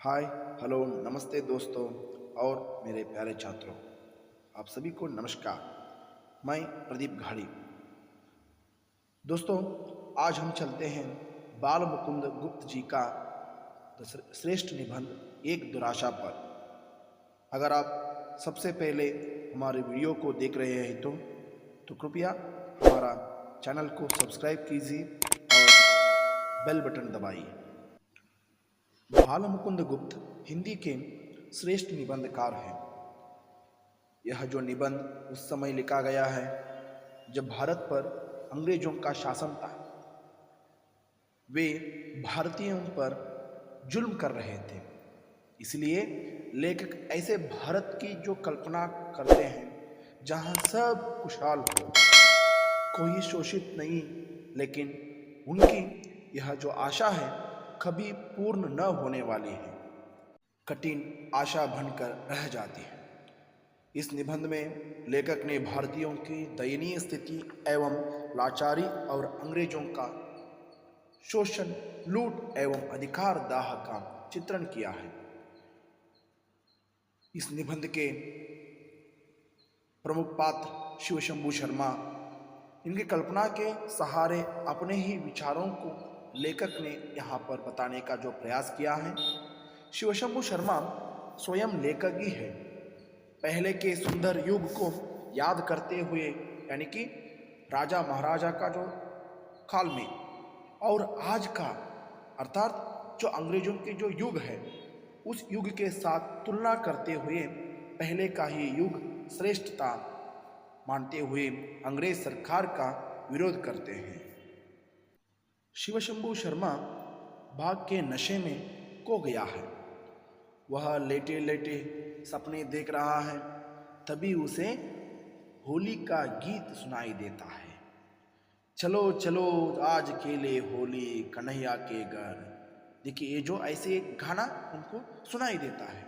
हाय, hello, नमस्ते दोस्तों और मेरे प्यारे छात्रों। आप सभी को नमस्कार। मैं प्रदीप घाड़ी। दोस्तों, आज हम चलते हैं बाल मुकुंद गुप्त जी का श्रेष्ठ निबंध एक दुराशा पर। अगर आप सबसे पहले हमारे वीडियो को देख रहे हैं तो कृपया हमारा चैनल को सब्सक्राइब कीजिए और बेल बटन दबाइए। बाल मुकुंद गुप्त हिंदी के श्रेष्ठ निबंधकार हैं। यह जो निबंध उस समय लिखा गया है जब भारत पर अंग्रेजों का शासन था। वे भारतीयों पर जुल्म कर रहे थे, इसलिए लेखक ऐसे भारत की जो कल्पना करते हैं जहां सब खुशहाल हो, कोई शोषित नहीं, लेकिन उनकी यह जो आशा है कभी पूर्ण न होने वाली है, कठिन आशा बनकर रह जाती है। इस निबंध में लेखक ने भारतीयों की दयनीय स्थिति एवं लाचारी और अंग्रेजों का शोषण, लूट एवं अधिकार दाह का चित्रण किया है। इस निबंध के प्रमुख पात्र शिवशंभू शर्मा। इनकी कल्पना के सहारे अपने ही विचारों को लेखक ने यहाँ पर बताने का जो प्रयास किया है। शिवशंभू शर्मा स्वयं लेखक ही है। पहले के सुंदर युग को याद करते हुए, यानी कि राजा महाराजा का जो काल में और आज का, अर्थात जो अंग्रेजों के जो युग है उस युग के साथ तुलना करते हुए पहले का ही युग श्रेष्ठता मानते हुए अंग्रेज सरकार का विरोध करते हैं। शिवशंभू शर्मा भाग के नशे में खो गया है। वह लेटे लेटे सपने देख रहा है, तभी उसे होली का गीत सुनाई देता है। चलो चलो आज खेले होली कन्हैया के घर। देखिए, ये जो ऐसे गाना उनको सुनाई देता है।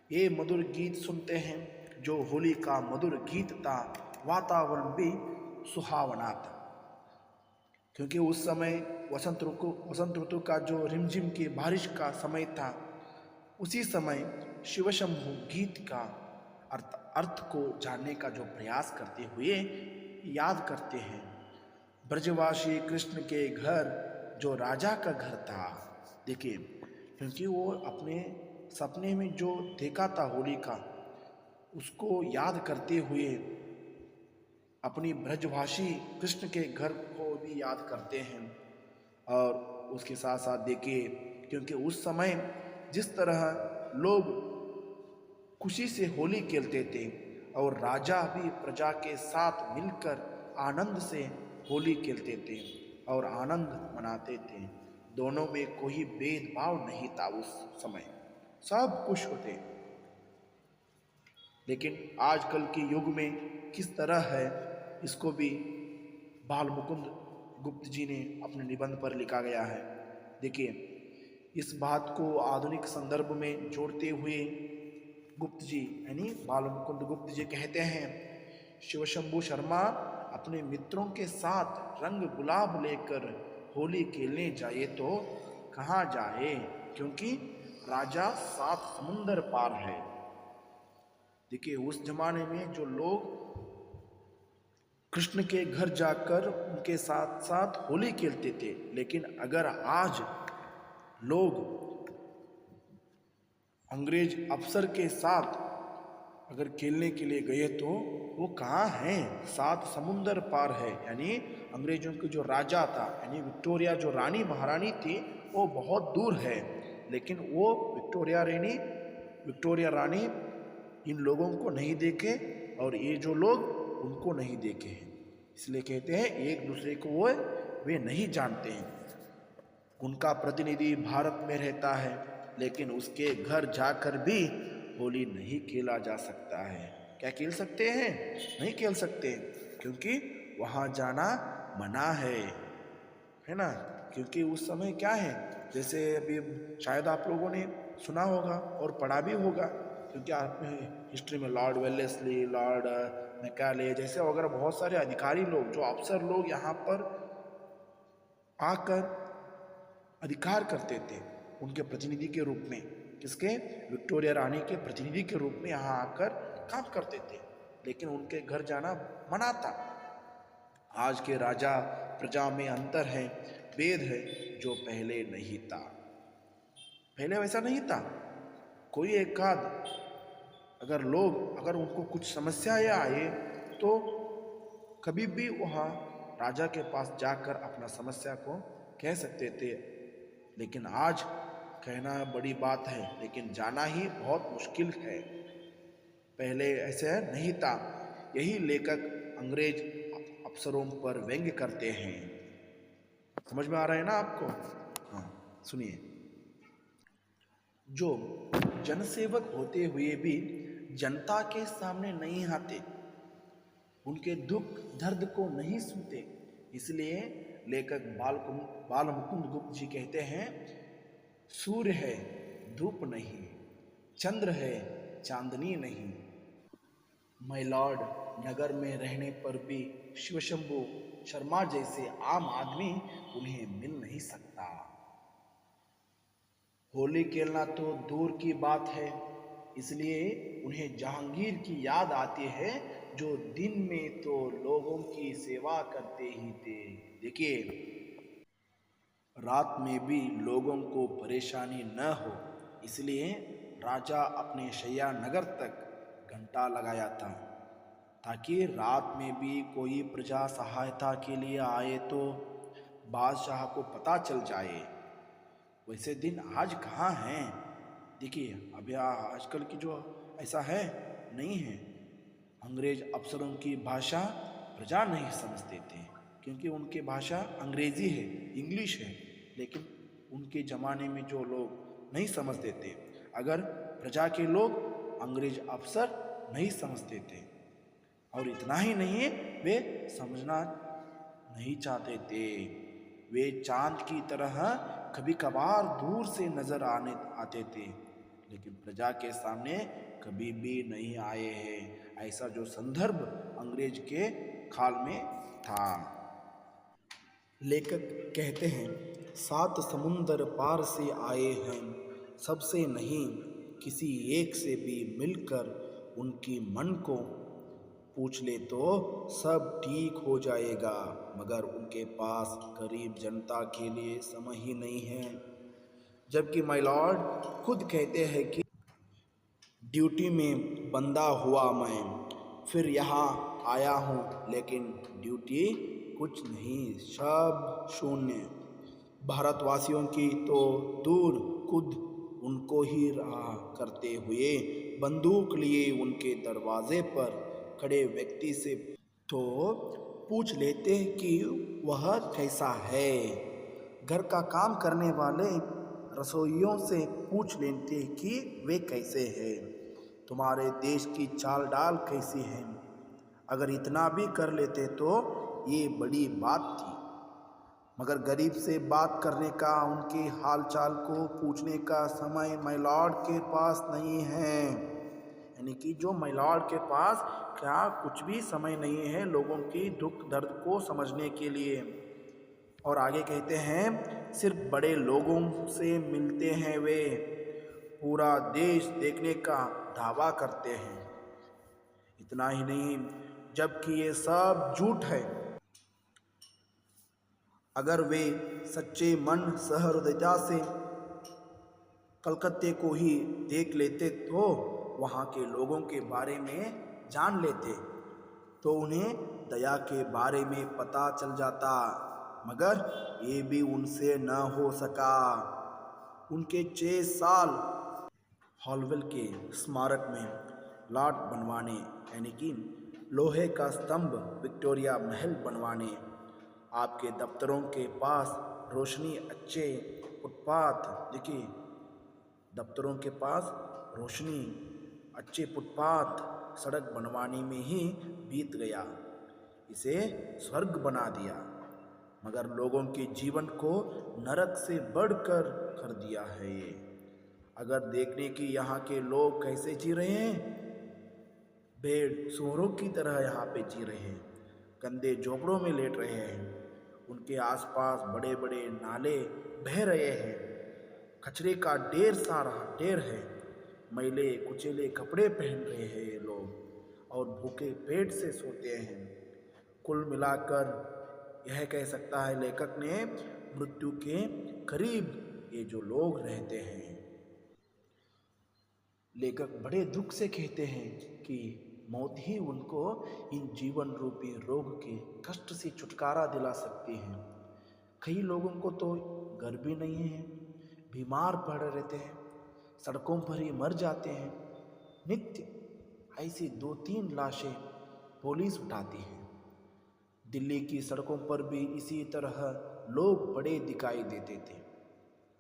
ये मधुर गीत सुनते हैं, जो होली का मधुर गीत था। वातावरण भी सुहावना था, क्योंकि उस समय वसंत ऋतु का जो रिमझिम की बारिश का समय था। उसी समय शिवशंभु गीत का अर्थ को जानने का जो प्रयास करते हुए याद करते हैं। ब्रजवासी कृष्ण के घर जो राजा का घर था। देखिए, क्योंकि वो अपने सपने में जो देखा था होली का, उसको याद करते हुए अपनी ब्रजभाषी कृष्ण के घर को भी याद करते हैं। और उसके साथ साथ देखिए, क्योंकि उस समय जिस तरह लोग खुशी से होली खेलते थे और राजा भी प्रजा के साथ मिलकर आनंद से होली खेलते थे और आनंद मनाते थे। दोनों में कोई भेदभाव नहीं था। उस समय सब खुश होते। लेकिन आजकल के युग में किस तरह है, इसको भी बाल मुकुंद गुप्त जी ने अपने निबंध पर लिखा गया है। देखिए, इस बात को आधुनिक संदर्भ में जोड़ते हुए गुप्त जी, यानी बाल मुकुंद गुप्त जी कहते हैं, शिवशंभू शर्मा अपने मित्रों के साथ रंग गुलाब लेकर होली खेलने जाए तो कहाँ जाए, क्योंकि राजा 7 समुंदर पार है। देखिए, उस जमाने में जो लोग कृष्ण के घर जाकर उनके साथ साथ होली खेलते थे, लेकिन अगर आज लोग अंग्रेज अफसर के साथ अगर खेलने के लिए गए तो वो कहाँ हैं? 7 समुंदर पार है। यानी अंग्रेजों के जो राजा था, यानी विक्टोरिया जो रानी महारानी थी, वो बहुत दूर है। लेकिन वो विक्टोरिया रानी इन लोगों को नहीं देखे और ये जो लोग उनको नहीं देखे हैं। इसलिए कहते हैं एक दूसरे को वे नहीं जानते हैं। उनका प्रतिनिधि भारत में रहता है, लेकिन उसके घर जाकर भी होली नहीं खेला जा सकता है। क्या खेल सकते हैं? नहीं खेल सकते, क्योंकि वहाँ जाना मना है ना। क्योंकि उस समय क्या है, जैसे अभी शायद आप लोगों ने सुना होगा और पढ़ा भी होगा, क्योंकि आपने हिस्ट्री में लॉर्ड वेलेस्ली, लॉर्ड मैकाले जैसे वगैरह बहुत सारे अधिकारी लोग, जो अफसर लोग यहाँ पर आकर अधिकार करते थे उनके प्रतिनिधि के रूप में। किसके? विक्टोरिया रानी के प्रतिनिधि के रूप में यहाँ आकर काम करते थे, लेकिन उनके घर जाना मना था। आज के राजा प्रजा में अंतर है, भेद है, जो पहले नहीं था। पहले वैसा नहीं था। कोई एक आध अगर उनको कुछ समस्याएं आए तो कभी भी वहाँ राजा के पास जाकर अपना समस्या को कह सकते थे। लेकिन आज कहना बड़ी बात है, लेकिन जाना ही बहुत मुश्किल है। पहले ऐसे नहीं था। यही लेखक अंग्रेज अफसरों पर व्यंग्य करते हैं। समझ में आ रहा है ना आपको? हाँ, सुनिए। जो जनसेवक होते हुए भी जनता के सामने नहीं आते, उनके दुख दर्द को नहीं सुनते, इसलिए लेखक बाल मुकुंद गुप्त जी कहते हैं, सूर्य है धूप नहीं, चंद्र है चांदनी नहीं। माय लॉर्ड नगर में रहने पर भी शिवशंभु शर्मा जैसे आम आदमी उन्हें मिल नहीं सकता। होली खेलना तो दूर की बात है, इसलिए उन्हें जहांगीर की याद आती है, जो दिन में तो लोगों की सेवा करते ही थे। देखिए, रात में भी लोगों को परेशानी न हो, इसलिए राजा अपने शैया नगर तक घंटा लगाया था, ताकि रात में भी कोई प्रजा सहायता के लिए आए तो बादशाह को पता चल जाए। वैसे दिन आज कहाँ हैं? देखिए, अभी आजकल की जो ऐसा है नहीं है। अंग्रेज अफसरों की भाषा प्रजा नहीं समझते थे, क्योंकि उनकी भाषा अंग्रेजी है, इंग्लिश है। लेकिन उनके ज़माने में जो लोग नहीं समझते थे, अगर प्रजा के लोग अंग्रेज अफसर नहीं समझते थे, और इतना ही नहीं, वे समझना नहीं चाहते थे। वे चांद की तरह कभी कभार दूर से नजर आते थे, लेकिन प्रजा के सामने कभी भी नहीं आए हैं। ऐसा जो संदर्भ अंग्रेज के काल में था। लेखक कहते हैं, 7 समुंदर पार से आए हैं, सबसे नहीं किसी एक से भी मिलकर उनकी मन को पूछ ले तो सब ठीक हो जाएगा, मगर उनके पास गरीब जनता के लिए समय ही नहीं है। जबकि माय लॉर्ड खुद कहते हैं कि ड्यूटी में बंधा हुआ मैं फिर यहाँ आया हूँ, लेकिन ड्यूटी कुछ नहीं, सब शून्य। भारतवासियों की तो दूर, खुद उनको ही रहा करते हुए बंदूक लिए उनके दरवाजे पर खड़े व्यक्ति से तो पूछ लेते कि वह कैसा है। घर का काम करने वाले रसोइयों से पूछ लेते कि वे कैसे हैं। तुम्हारे देश की चाल डाल कैसी है। अगर इतना भी कर लेते तो ये बड़ी बात थी, मगर गरीब से बात करने का, उनके हालचाल को पूछने का समय माय लॉर्ड के पास नहीं है। यानी कि जो माय लॉर्ड के पास क्या कुछ भी समय नहीं है लोगों की दुख दर्द को समझने के लिए। और आगे कहते हैं, सिर्फ बड़े लोगों से मिलते हैं वे, पूरा देश देखने का दावा करते हैं। इतना ही नहीं, जबकि ये सब झूठ है। अगर वे सच्चे मन सहृदयता से कलकत्ते को ही देख लेते तो वहाँ के लोगों के बारे में जान लेते, तो उन्हें दया के बारे में पता चल जाता, मगर ये भी उनसे न हो सका। उनके 6 साल हॉलवेल के स्मारक में लॉट बनवाने, यानी कि लोहे का स्तंभ विक्टोरिया महल बनवाने, आपके दफ्तरों के पास रोशनी अच्छे फुटपाथ, देखिए दफ्तरों के पास रोशनी अच्छे फुटपाथ सड़क बनवाने में ही बीत गया। इसे स्वर्ग बना दिया, मगर लोगों के जीवन को नरक से बढ़कर कर दिया है ये। अगर देखने की यहाँ के लोग कैसे जी रहे हैं, भेड़ सूअरों की तरह यहाँ पे जी रहे हैं, गंदे झोपड़ों में लेट रहे हैं, उनके आसपास बड़े बड़े नाले बह रहे हैं, कचरे का ढेर है। मैले कुचेले कपड़े पहन रहे हैं ये लोग और भूखे पेट से सोते हैं। कुल मिलाकर यह कह सकता है लेखक ने, मृत्यु के करीब ये जो लोग रहते हैं। लेखक बड़े दुख से कहते हैं कि मौत ही उनको इन जीवन रूपी रोग के कष्ट से छुटकारा दिला सकती है। कई लोगों को तो घर भी नहीं है, बीमार पड़े रहते हैं, सड़कों पर ही मर जाते हैं। नित्य ऐसी 2-3 लाशें पुलिस उठाती है। दिल्ली की सड़कों पर भी इसी तरह लोग बड़े दिखाई देते थे,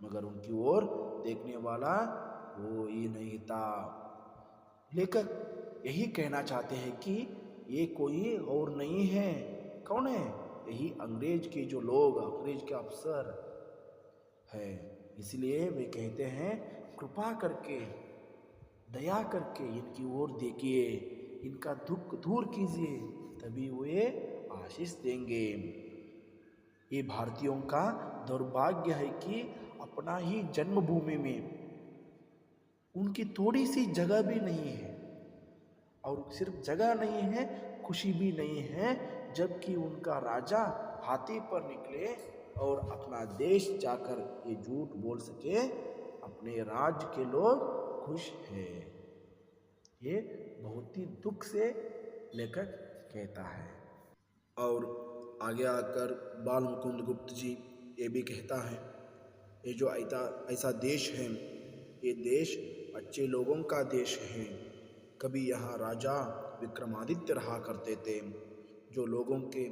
मगर उनकी ओर देखने वाला कोई नहीं था। लेखक यही कहना चाहते हैं कि ये कोई और नहीं है। कौन है? यही अंग्रेज के जो लोग, अंग्रेज के अफसर है। इसलिए वे कहते हैं, कृपा करके, दया करके इनकी ओर देखिए, इनका दुख दूर कीजिए, तभी वे आशीष देंगे। ये भारतीयों का दुर्भाग्य है कि अपना ही जन्मभूमि में उनकी थोड़ी सी जगह भी नहीं है, और सिर्फ जगह नहीं है, खुशी भी नहीं है, जबकि उनका राजा हाथी पर निकले और अपना देश जाकर ये झूठ बोल सके, अपने राज्य के लोग खुश हैं। ये बहुत ही दुख से लेखक कहता है। और आगे आकर बाल मुकुंद गुप्त जी ये भी कहता है, ये जो ऐसा देश है, ये देश अच्छे लोगों का देश है। कभी यहाँ राजा विक्रमादित्य रहा करते थे, जो लोगों के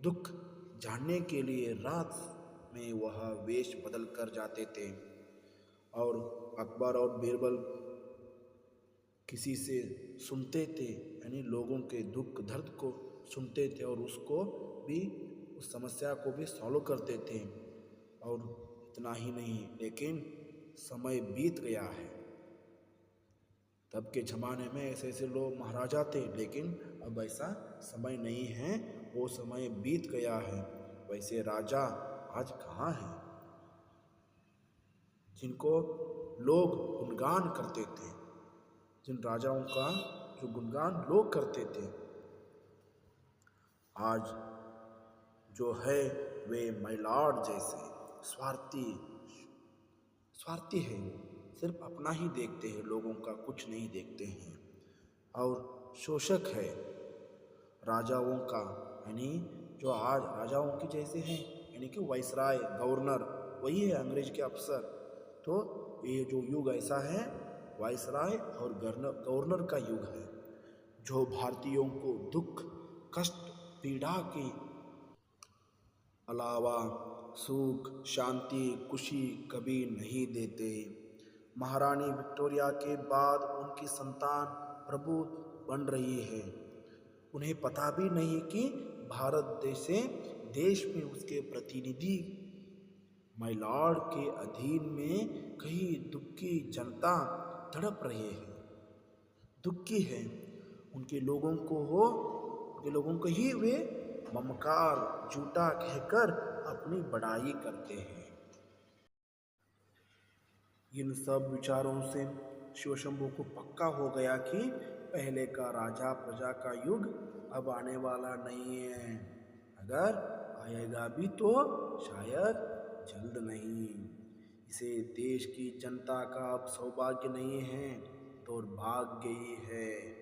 दुख जानने के लिए रात में वह वेश बदल कर जाते थे, और अकबर और बीरबल किसी से सुनते थे, यानी लोगों के दुख दर्द को सुनते थे और उसको भी, उस समस्या को भी सॉल्व करते थे। और इतना ही नहीं, लेकिन समय बीत गया है। तब के ज़माने में ऐसे ऐसे लोग महाराजा थे, लेकिन अब ऐसा समय नहीं है, वो समय बीत गया है। वैसे राजा आज कहाँ हैं, जिनको लोग गुणगान करते थे, जिन राजाओं का जो गुणगान लोग करते थे, आज जो है वे मैलॉर्ड जैसे स्वार्थी है। सिर्फ अपना ही देखते हैं, लोगों का कुछ नहीं देखते हैं, और शोषक है राजाओं का, यानी जो आज राजाओं की जैसे हैं, यानी कि वाइसराय, गवर्नर, वही है अंग्रेज के अफसर। तो ये जो युग ऐसा है, वाइसराय और गवर्नर का युग है, जो भारतीयों को दुख, कष्ट, पीड़ा के अलावा सुख, शांति, खुशी कभी नहीं देते। महारानी विक्टोरिया के बाद उनकी संतान प्रभु बन रही है। उन्हें पता भी नहीं कि भारत जैसे देश में उसके प्रतिनिधि मैलॉर्ड के अधीन में कई दुखी जनता तड़प रहे हैं, दुखी है। उनके लोगों को ही वे ममकार झूठा कहकर अपनी बड़ाई करते हैं। इन सब विचारों से शिवशंभु को पक्का हो गया कि पहले का राजा प्रजा का युग अब आने वाला नहीं है, अगर आएगा भी तो शायद जल्द नहीं। इसे देश की जनता का अब सौभाग्य नहीं है, दुर्भाग्य ही है।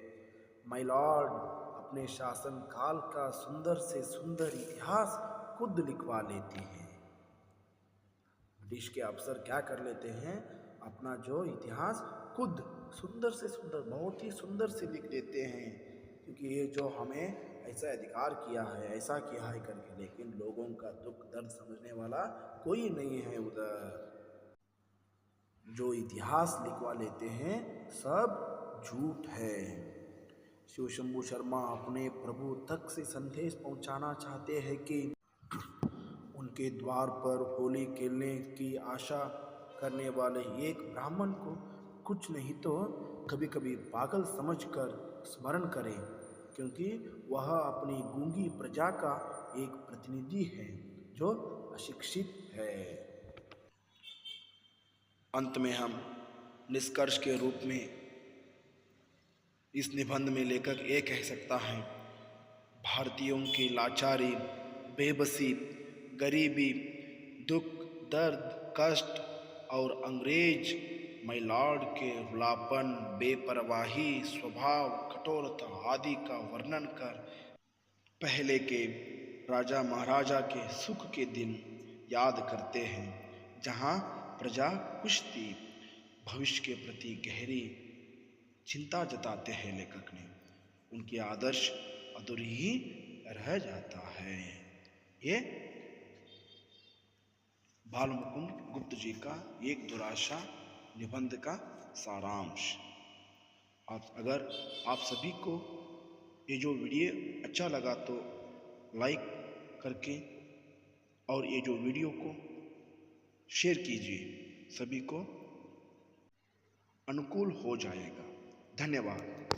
माय लॉर्ड अपने शासन काल का सुंदर से सुंदर इतिहास खुद लिखवा लेती है। ब्रिटिश के अफसर क्या कर लेते हैं, अपना जो इतिहास खुद सुंदर से सुंदर, बहुत ही सुंदर से लिख देते हैं, क्योंकि ये जो हमें ऐसा अधिकार किया है, ऐसा किया है करके, लेकिन लोगों का दुख दर्द समझने वाला कोई नहीं है उधर। जो इतिहास लिखवा लेते हैं सब झूठ है। शिवशंभु शर्मा अपने प्रभु तक से संदेश पहुंचाना चाहते हैं कि उनके द्वार पर होली खेलने की आशा करने वाले एक ब्राह्मण को कुछ नहीं तो कभी कभी पागल समझकर स्मरण करें, क्योंकि वह अपनी गूंगी प्रजा का एक प्रतिनिधि है जो अशिक्षित है। अंत में हम निष्कर्ष के रूप में इस निबंध में लेखक ये कह सकता है, भारतीयों की लाचारी, बेबसी, गरीबी, दुख, दर्द, कष्ट और अंग्रेज माय लॉर्ड के रुलापन, बेपरवाही स्वभाव, कठोरता आदि का वर्णन कर पहले के राजा महाराजा के सुख के दिन याद करते हैं, जहां प्रजा खुश थी। भविष्य के प्रति गहरी चिंता जताते हैं लेखक ने। उनके आदर्श अधूरी ही रह जाता है। ये बाल मुकुंद गुप्त जी का एक दुराशा निबंध का सारांश। अगर आप सभी को ये जो वीडियो अच्छा लगा तो लाइक करके और ये जो वीडियो को शेयर कीजिए, सभी को अनुकूल हो जाएगा। धन्यवाद।